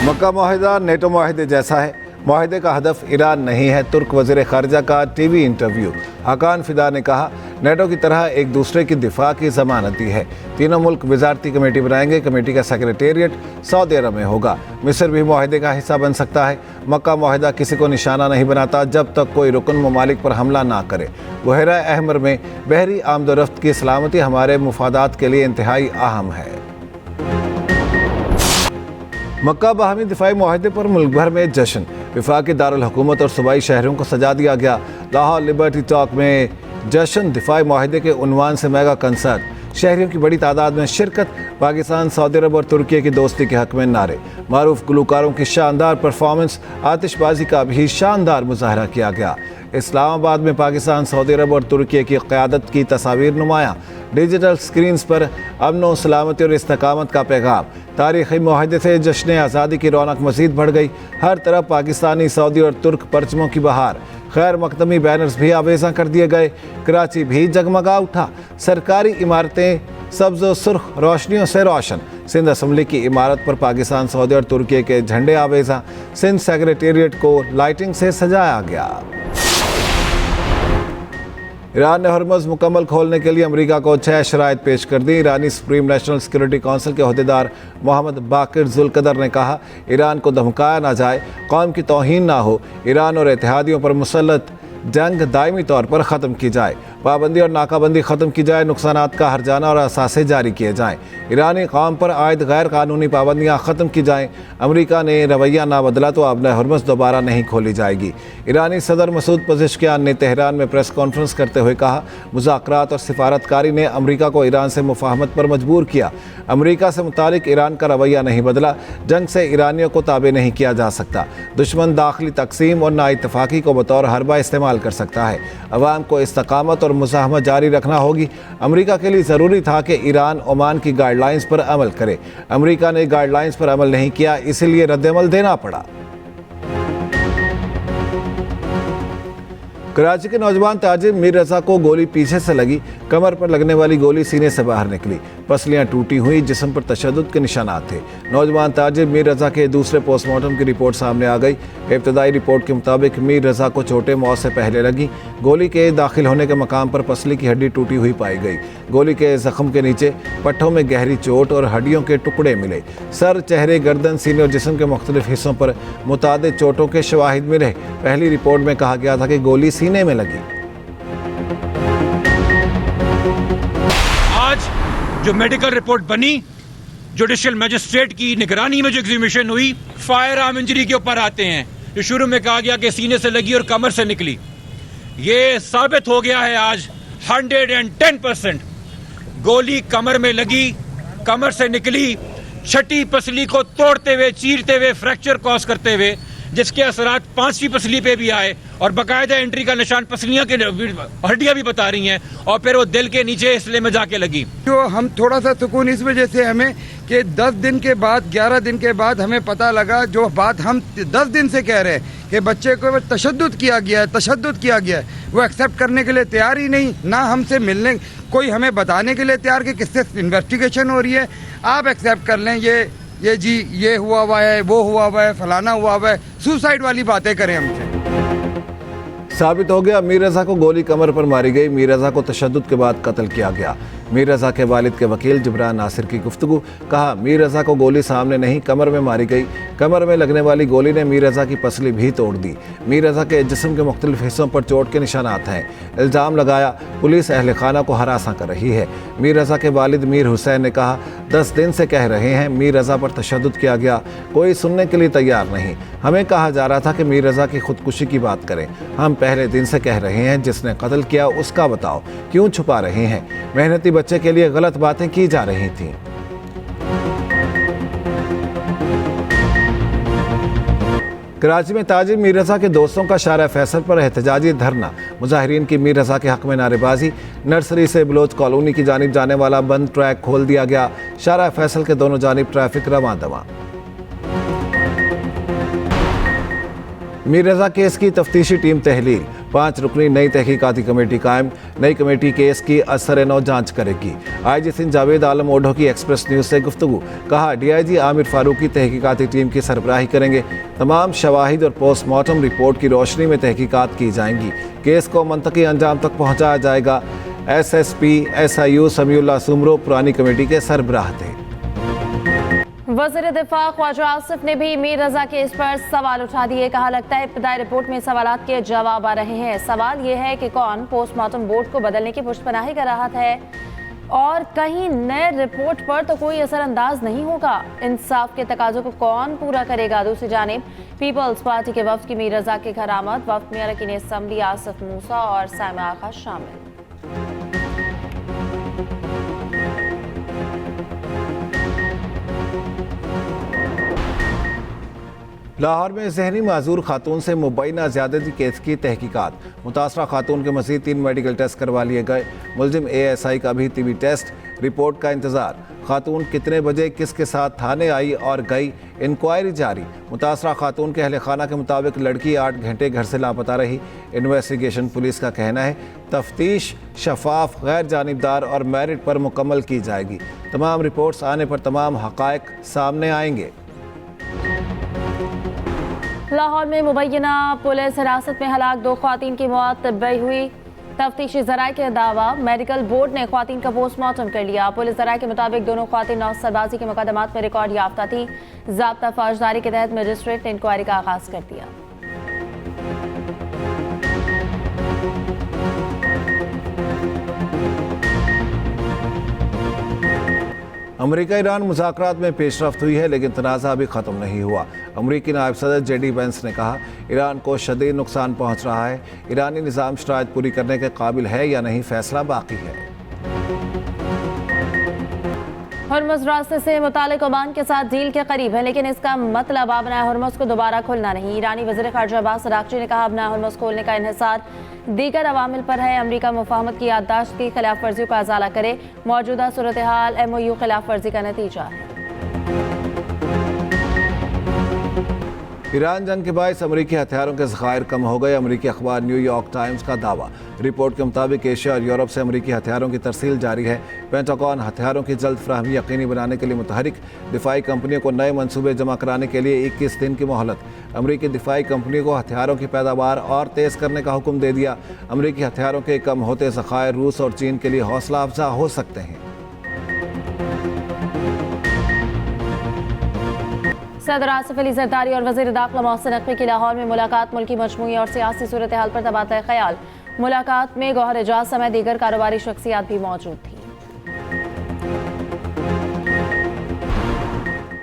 मक्का मुआहिदा NATO मुआहिदे जैसा है। मुआहिदे का हदफ ईरान नहीं है। तुर्क वज़ीर ख़ारिजा का टीवी इंटरव्यू। हाकान फिदा ने कहा, नेटो की तरह एक दूसरे की दिफा की ज़मानती है। तीनों मुल्क वज़ारती कमेटी बनाएंगे। कमेटी का सेक्रेटेरिएट सऊदी अरब में होगा। मिस्र भी मुआहिदे का हिस्सा बन सकता है। मक्का मुआहिदा किसी को निशाना नहीं बनाता जब तक कोई रुकन ममालिक पर हमला ना करे। बहरा अहमर में बहरी आमदोरफ्त की सलामती हमारे मुफादात के लिए इंतहाई अहम है। मक्का बाहमी दिफाई मुआहिदे पर मुल्क भर में जश्न। वफाकी दारुल हुकूमत और सूबाई शहरों को सजा दिया गया। लाहौर लिबर्टी चौक में जश्न दिफाई मुआहिदे के उन्वान से मेगा कंसर्ट। शहरियों की बड़ी तादाद में शिरकत। पाकिस्तान, सऊदी अरब और तुर्की की दोस्ती के हक में नारे। मारूफ गुलकारों की शानदार परफॉर्मेंस। आतिशबाजी का भी शानदार मुजाहरा किया गया। इस्लामाबाद में पाकिस्तान, सऊदी अरब और तुर्की की क़यादत की तस्वीर नुमायां। डिजिटल स्क्रीन्स पर अमन व सलामती और इस्तकामत का पैगाम। तारीख़ी मुआहिदे से जश्न आज़ादी की रौनक मज़ीद बढ़ गई। हर तरफ पाकिस्तानी, सऊदी और तुर्क परचमों की बहार। खैर मकदमी बैनर्स भी आवेज़ा कर दिए गए। कराची भी जगमगा उठा। सरकारी इमारतें सब्ज़ व सुर्ख रोशनियों से रोशन। सिंध असम्बली की इमारत पर पाकिस्तान, सऊदी और तुर्की के झंडे आवेज़ा। सिंध सेक्रेटेरिएट को लाइटिंग से सजाया गया। ईरान ने हरमुज़ मुकम्मल खोलने के लिए अमेरिका को 6 शराइत पेश कर दी। ईरानी सुप्रीम नेशनल सिक्योरिटी काउंसिल के अहदेदार मोहम्मद बाकिर जुल्कदर ने कहा, ईरान को धमकाया ना जाए, कौम की तौहीन ना हो। ईरान और इत्तेहादियों पर मुसल्लत जंग दायमी तौर पर ख़त्म की जाए। पाबंदी और नाकाबंदी ख़त्म की जाए। नुकसानात का हर्जाना और असासे जारी किए जाएँ। ईरानी कौम पर आयद गैर कानूनी पाबंदियाँ ख़त्म की जाएँ। अमेरिका ने रवैया ना बदला तो अब हरमुज़ दोबारा नहीं खोली जाएगी। ईरानी सदर मसूद पज़ेश्कियान ने तेहरान में प्रेस कॉन्फ्रेंस करते हुए कहा, मुज़ाकरात और सिफारतकारी ने अमेरिका को ईरान से मुफाहमत पर मजबूर किया। अमेरिका से मुतालिक ईरान का रवैया नहीं बदला। जंग से ईरानियों को ताबे नहीं किया जा सकता। दुश्मन दाखिली तकसीम और नाइतफाकी को बतौर हरबा इस्तेमाल कर सकता है। अवाम को इस्तकामत और मुज़ाहमत जारी रखना होगी। अमेरिका के लिए ज़रूरी था कि ईरान ओमान की गाइडलाइंस पर अमल करे। अमेरिका ने गाइडलाइंस पर अमल नहीं किया, इसलिए रद्दअमल देना पड़ा। कराची के नौजवान ताजिर मीर रजा को गोली पीछे से लगी। कमर पर लगने वाली गोली सीने से बाहर निकली। पसलियां टूटी हुई। जिस्म पर तशद्दुद के निशानात थे। नौजवान ताजिर मीर रजा के दूसरे पोस्टमार्टम की रिपोर्ट सामने आ गई। इब्तदाई रिपोर्ट के मुताबिक मीर रजा को चोटें मौत से पहले लगी। गोली के दाखिल होने के मकाम पर पसली की हड्डी टूटी हुई पाई गई। गोली के जख्म के नीचे पट्टों में गहरी चोट और हड्डियों के टुकड़े मिले। सर, चेहरे, गर्दन, सीने और जिस्म के मुख्तलिफ हिस्सों पर मुतादिद चोटों के शवाहिद मिले। पहली रिपोर्ट में कहा गया था कि गोली सीने में लगी। आज जो मेडिकल रिपोर्ट बनी, जुडिशियल मजिस्ट्रेट की निगरानी में जो एग्जीक्यूशन हुई, फायर आर्म इंजरी के ऊपर आते हैं। जो शुरू में कहा गया कि सीने से लगी और कमर से निकली, ये साबित हो गया है आज 110%। गोली कमर में लगी, कमर से निकली, छठी पसली को तोड़ते हुए, चीरते हुए, फ्रैक्चर कॉज करते हुए, जिसके असरात 5वीं पसली पे भी आए और बाकायदा एंट्री का निशान पसलियां के हड्डियां भी बता रही हैं, और फिर वो दिल के नीचे इसलिए में जाके लगी। जो हम थोड़ा सा सुकून इस वजह से हमें कि 10 दिन के बाद, 11 दिन के बाद हमें पता लगा, जो बात हम 10 दिन से कह रहे हैं कि बच्चे को तशद्दुद किया गया है, वो एक्सेप्ट करने के लिए तैयार ही नहीं। ना हमसे मिलने, कोई हमें बताने के लिए तैयार कि किससे इन्वेस्टिगेशन हो रही है, आप एक्सेप्ट कर लें, ये जी ये हुआ है, वो हुआ है, फलाना हुआ है, सुसाइड वाली बातें करें हमसे। साबित हो गया, मीर रजा को गोली कमर पर मारी गई। मीर रजा को तशद्दुद के बाद कत्ल किया गया। मीर रजा के वालिद के वकील जिब्रान नासिर की गुफ्तगू। कहा, मीर रजा को गोली सामने नहीं, कमर में मारी गई। कमर में लगने वाली गोली ने मीर रजा की पसली भी तोड़ दी। मीर रजा के जिस्म के मुख्तलिफ हिस्सों पर चोट के निशानात हैं। इल्ज़ाम लगाया, पुलिस अहल खाना को हरासा कर रही है। मीर रजा के वालिद मीर हुसैन ने कहा, 10 दिन से कह रहे हैं मीर रजा पर तशद्दुद किया गया, कोई सुनने के लिए तैयार नहीं। हमें कहा जा रहा था कि मीर रजा की खुदकुशी की बात करें। हम पहले दिन से कह रहे हैं, जिसने कत्ल किया उसका बताओ, क्यों छुपा रहे हैं? मेहनती बच्चे के लिए गलत बातें की जा रही थीं। कराची में ताजिर मीर रजा के दोस्तों का शारा फैसल पर एहतजाजी धरना। मुजाहिरीन की मीर रजा के हक में नारेबाजी। नर्सरी से बलोच कॉलोनी की जानिब जाने वाला बंद ट्रैक खोल दिया गया। शारा फैसल के दोनों जानिब ट्रैफिक रवां दवां। मीर रजा केस की तफ्तीशी टीम तहलील। 5 रुकनी नई तहकीकाती कमेटी कायम। नई कमेटी केस की असर-ए-नौ जांच करेगी। IG सिंध जावेद आलम ओढो की एक्सप्रेस न्यूज़ से गुफ्तगू। कहा DIG आमिर फारूकी तहकीकाती टीम की सरबराही करेंगे। तमाम शवाहिद और पोस्टमार्टम रिपोर्ट की रोशनी में तहकीकात की जाएंगी। केस को मंतकी अंजाम तक पहुँचाया जाएगा। SSP SIU समीउल्लाह सुमरो पुरानी कमेटी के सरबराह थे। वज़ीर दिफा ख्वाजा आसिफ ने भी मीर रजा केस पर सवाल उठा दिए। कहा लगता है इब्तिदाई रिपोर्ट में सवालात के जवाब आ रहे हैं। सवाल ये है कि कौन पोस्टमार्टम बोर्ड को बदलने की पुष्टपनाही कर रहा है और कहीं नए रिपोर्ट पर तो कोई असरअंदाज नहीं होगा। इंसाफ के तकाजों को कौन पूरा करेगा। दूसरी जानिब पीपल्स पार्टी के वफ्द की मीर रजा के घर आमद। वफ्द में अरकान असम्बली आसिफ मूसा और साइमा आगा शामिल। लाहौर में जहनी माजूर खातून से मुबैना ज्यादती केस की तहकीकात। मुतासरा खातून के मज़ीद 3 मेडिकल टेस्ट करवा लिए गए। मुलजिम ASI का भी TB टेस्ट रिपोर्ट का इंतजार। खातून कितने बजे किसके साथ थाने आई और गई, इंक्वायरी जारी। मुतासरा खातून के अहले खाना के मुताबिक लड़की 8 घंटे घर से लापता रही। इन्वेस्टिगेशन पुलिस का कहना है तफ्तीश शफाफ, गैर जानिबदार और मेरिट पर मुकम्मल की जाएगी। तमाम रिपोर्ट्स आने पर तमाम हक़ाइक़ सामने आएंगे। लाहौर में मुबैना पुलिस हिरासत में हलाक 2 ख्वातीन की मौत तब्बी हुई। तफ्तीशी ज़राए के दावा मेडिकल बोर्ड ने ख्वातीन का पोस्टमार्टम कर लिया। पुलिस ज़राए के मुताबिक दोनों ख्वातीन नौसरबाजी के मुकदमात में रिकॉर्ड याफ्ता थी। ज़ाब्ता फौजदारी के तहत मजिस्ट्रेट ने इंक्वायरी का आगाज कर दिया। अमरीका ईरान मुज़ाकरात में पेशरफ्त हुई है, लेकिन तनाज़ा अभी ख़त्म नहीं हुआ। अमरीकी नायब सदर JD वेंस ने कहा ईरान को शदीद नुकसान पहुँच रहा है। ईरानी निज़ाम शराइत पूरी करने के काबिल है या नहीं, फैसला बाकी है। हुर्मुज़ रास्ते से मुतालिक ओमान के साथ डील के करीब है, लेकिन इसका मतलब अपना हुर्मुज़ को दोबारा खोलना नहीं। ईरानी वज़ीर ख़ारजा अब्बास अराग़ची ने कहा अपना हुर्मुज़ खोलने का इन्हिसार दीगर अवामिल पर है। अमरीका मुफ़ाहमत की याददाश्त की खिलाफ वर्जियों का अजाला करे। मौजूदा सूरत हाल MOU खिलाफ वर्जी का नतीजा है। ईरान जंग के बायस अमरीकी हथियारों के ज़खायर कम हो गए। अमरीकी अखबार न्यूयॉर्क टाइम्स का दावा। रिपोर्ट के मुताबिक एशिया और यूरोप से अमरीकी हथियारों की तरसील जारी है। पेंटागन हथियारों की जल्द फराहमी यकीनी बनाने के लिए मुतहरिक। दिफाई कंपनियों को नए मनसूबे जमा कराने के लिए 21 दिन की मोहलत। अमरीकी दिफाई कंपनियों को हथियारों की पैदावार और तेज़ करने का हुक्म दे दिया। अमरीकी हथियारों के कम होते ज़खायर रूस और चीन के लिए हौसला अफजा हो सकते हैं। सदर आसिफ अली जरदारी और वज़ीर दाखिला मोहसिन नकवी की लाहौर में मुलाकात। मुल्की मजमूई और सियासी सूरत हाल पर तबादला ख्याल। मुलाकात में गौहर एजाज समेत दीगर कारोबारी शख्सियात भी मौजूद थी।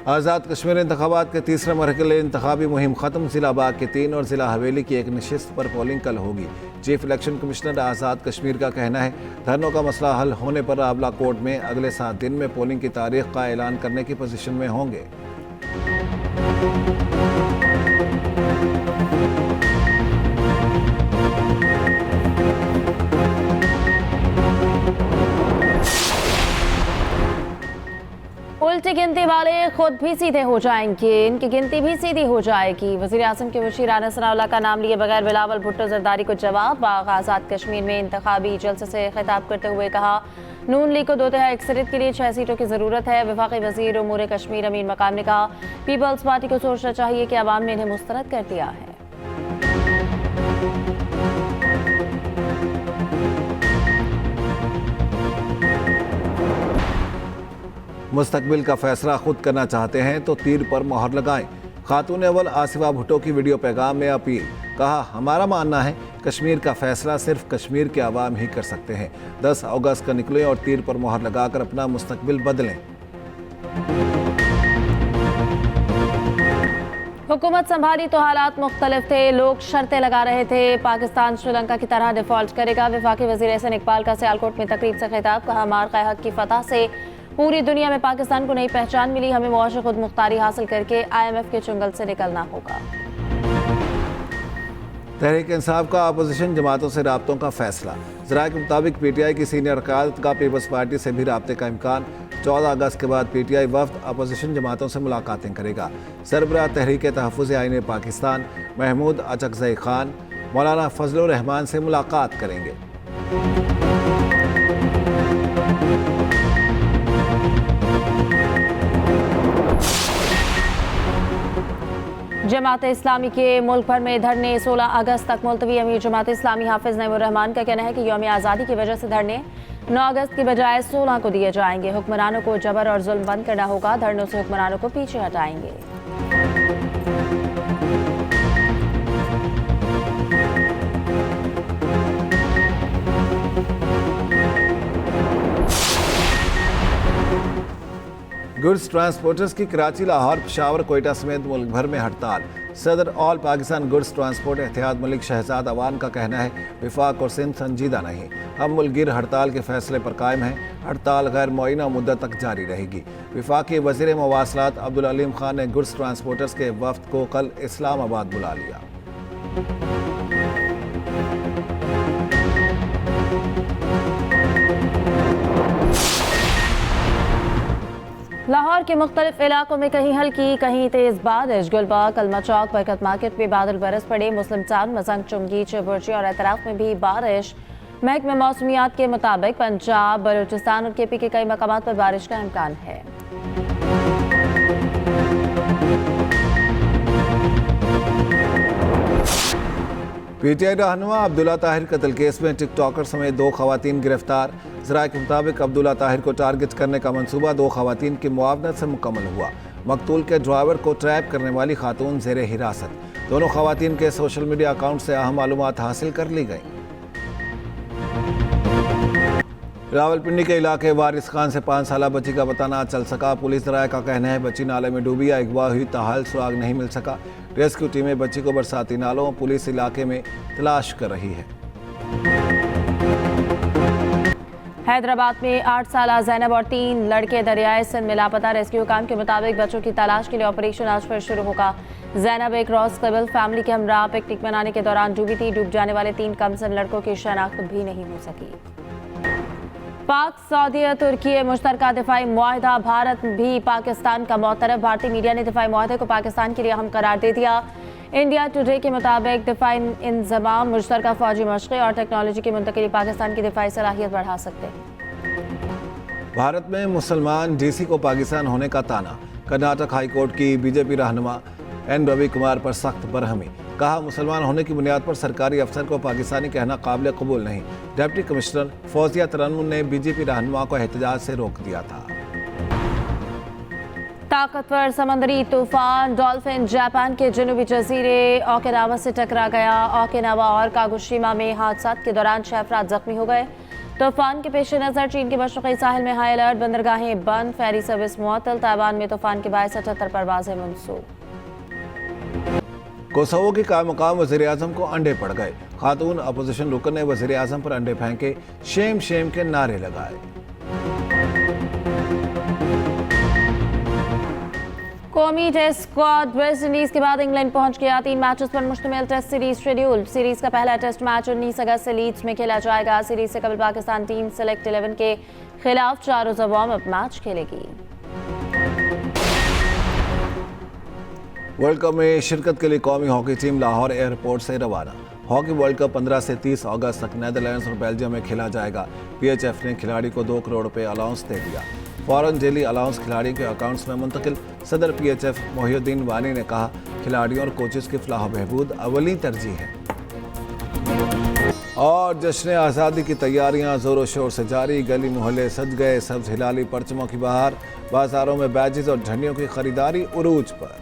आज़ाद कश्मीर इंतखाबात के तीसरे मरहले इंतखाबी मुहिम ख़त्म। ज़िला बाग के 3 और ज़िला हवेली की एक नशिस्त पर पोलिंग कल होगी। Chief election commissioner Azad Kashmir का कहना है धरनों का मसला हल होने पर आबला कोर्ट में अगले 7 दिन में पोलिंग की तारीख का ऐलान करने की पोजीशन में होंगे। उल्टी गिनती वाले खुद भी सीधे हो जाएंगे, इनकी गिनती भी सीधी हो जाएगी। वज़ीर आज़म के मुशीर आनिस सनाउल्लाह का नाम लिए बगैर बिलावल भुट्टो जरदारी को जवाब। बाग आज़ाद कश्मीर में इंतखाबी जलसे से खिताब करते हुए कहा नून लीग को 2/3 अक्सरियत के लिए 6 सीटों की ज़रूरत है। वफाकी वज़ीर उमूर कश्मीर अमीन मकाम ने कहा पीपल्स पार्टी को सोचना चाहिए कि अवाम ने इन्हें मुस्तरद कर दिया है। मुस्तकबिल का फैसला खुद करना चाहते हैं तो तीर पर मोहर लगाएं। खातून अव्वल आसिफा भुट्टो की वीडियो पैगाम में अपील। कहा हमारा मानना है कश्मीर का फैसला सिर्फ कश्मीर के अवाम ही कर सकते हैं। 10 अगस्त का निकलें और तीर पर मोहर लगाकर अपना मुस्तकबिल बदलें। हुकूमत संभाली तो हालात मुख्तलिफ थे। लोग शर्तें लगा रहे थे पाकिस्तान श्रीलंका की तरह डिफॉल्ट करेगा। वफाकी वज़ीर एहसन इकबाल का सियालकोट में तकरीब से खिताब। कहा मार्का हक की फतह से पूरी दुनिया में पाकिस्तान को नई पहचान मिली। हमें मुआश खुद मुख्तारी हासिल करके IMF के चुंगल से निकलना होगा। तहरीक इंसाफ का अपोजिशन जमातों से राब्तों का फैसला। ज़राए के मुताबिक PTI की सीनियर क़यादत का पीपल्स पार्टी से भी राब्ते का इम्कान। 14 अगस्त के बाद PTI वफ्द अपोजिशन जमातों से मुलाकातें करेगा। सरबराह तहरीक तहफ़्फ़ुज़ आईन पाकिस्तान महमूद अचकज़ई खान मौलाना फजलुर रहमान से मुलाकात करेंगे। जमात इस्लामी के मुल्क भर में धरने 16 अगस्त तक मुलतवी। अमीर जमात इस्लामी हाफिज नईमुर रहमान का कहना है कि यौम आज़ादी की वजह से धरने 9 अगस्त की बजाय 16 को दिए जाएंगे। हुक्मरानों को जबर और जुल्म बंद करना होगा। धरनों से हुक्मरानों को पीछे हटाएंगे। गुड्स ट्रांसपोर्टर्स की कराची, लाहौर, पेशावर, कोयटा समेत मुल्क भर में हड़ताल। सदर ऑल पाकिस्तान गुड्स ट्रांसपोर्ट एहतियात मलिक शहजाद अवान का कहना है विफाक और सिंध संजीदा नहीं, हम मुल्कगिर हड़ताल के फैसले पर कायम हैं। हड़ताल गैर मुअय्यना मुद्दत तक जारी रहेगी। विफाकी वज़ीर मवासलात अब्दुल अलीम खान ने गुड्स ट्रांसपोर्टर्स के वफ्द को कल इस्लामाबाद बुला लिया। लाहौर के मुख्तलिफ इलाकों में कहीं हल्की कहीं तेज बारिश। गुलबाग, कलमा चौक, बरकत मार्केट में बादल बरस पड़े। मुस्लिम टाउन, मजंग, चुंगी, चिबुर्ची और एतराफ में भी बारिश। महकमे मौसमियात के मुताबिक पंजाब, बलूचिस्तान और केपी के कई मकामात पर बारिश का इम्कान है। पीटीआई रहनुमा अब्दुल्ला ताहिर कत्ल केस में टिकटॉकर समेत 2 खवातीन गिरफ्तार। ज़राए के मुताबिक अब्दुल्ला ताहिर को टारगेट करने का मंसूबा 2 खवातीन की मुआवनत से मुकम्मल हुआ। मकतूल के ड्राइवर को ट्रैप करने वाली खातून ज़ेर हिरासत। दोनों खवातीन के सोशल मीडिया अकाउंट से अहम मालूमात हासिल कर ली गई। रावलपिंडी के इलाके वारिस खान से 5 साला बच्ची का पता ना चल सका। पुलिस ज़राए का कहना है बच्ची नाले में डूबी या अगवा हुई, ताहाल सुराग नहीं मिल सका। रेस्क्यू टीमें बच्ची को बरसाती नालों पुलिस इलाके में तलाश कर रही है। हैदराबाद में 8 साला जैनब और 3 लड़के दरियाए सिंध में लापता। रेस्क्यू हुकाम के मुताबिक बच्चों की तलाश के लिए ऑपरेशन आज फिर शुरू होगा। जैनब एक रॉस कबल फैमिली के हमरा पिकनिक मनाने के दौरान डूबी थी। डूब जाने वाले 3 कमसिन लड़कों की शनाख्त भी नहीं हो सकी। पाक, सऊदी, तुर्की मुश्तरका दिफाई मुआहदा। भारत भी पाकिस्तान का मोतरफ। भारतीय मीडिया ने दिफाई मुआहदे को पाकिस्तान के लिए अहम करार दे दिया। इंडिया टुडे के मुताबिक दिफाई इंजमाम, मुश्तरका फौजी मशक़ें और टेक्नोलॉजी की मुंतकिली पाकिस्तान की दिफाई सलाहियत बढ़ा सकते हैं। भारत में मुसलमान डीसी को पाकिस्तान होने का ताना। कर्नाटक हाई कोर्ट की बीजेपी रहनुमा एन रवि कुमार पर सख्त बरहमी। कहा मुसलमान होने की बुनियाद पर सरकारी अफसर को पाकिस्तानी कहना काबिल कबूल नहीं। डिप्टी कमिश्नर फौजिया तरन्नुम ने बीजेपी रहनुमा को एहतजाज से रोक दिया था। ताकतवर समंदरी तूफान डॉल्फिन जापान के जनूबी जजीरे ओकिनावा से टकरा गया। ओकिनावा और कागोशिमा में हादसा के दौरान 6 अफराद जख्मी हो गए। तूफान के पेश नज़र चीन के मशरक़ी साहिल में हाई अलर्ट, बंदरगाहें बंद, फेरी सर्विस मुअत्तल। ताइवान में तूफान के बायस 78 परवाजें मनसूख। कोसोवो की कायम मकाम वज़ीर आज़म को अंडे पड़ गए। खातून अपोजिशन रुकन ने वज़ीर आज़म पर अंडे फेंके, शेम शेम के नारे लगाए। कौमी टेस्ट स्क्वाड वेस्ट इंडीज के बाद इंग्लैंड पहुंच गया। 3 मैचेस पर मुश्तमिल टेस्ट सीरीज शेड्यूल। सीरीज का पहला टेस्ट मैच 19 अगस्त से लीड्स में खेला जाएगा। सीरीज से कबल पाकिस्तान टीम सेलेक्ट 11 के खिलाफ 4 रोज़ा वार्म अप मैच खेलेगी। वर्ल्ड कप में शिरकत के लिए कौमी हॉकी टीम लाहौर एयरपोर्ट से रवाना। हॉकी वर्ल्ड कप 15 से 30 अगस्त तक नीदरलैंड्स और बेल्जियम में खेला जाएगा। पीएचएफ ने खिलाड़ी को 2 करोड़ रुपए अलाउंस दे दिया। फौरन डेली अलाउंस खिलाड़ी के अकाउंट्स में मुंतकिल। सदर पीएचएफ मोहिउद्दीन वानी ने कहा खिलाड़ियों और कोचेस की फलाह बहबूद अवली तरजीह है। और जश्न आज़ादी की तैयारियां जोरों शोर से जारी। गली मोहल्ले सज गए, सब्ज हिलाली परचमों की बहार। बाजारों में बैजेस और झंडियों की खरीदारी उरूज पर।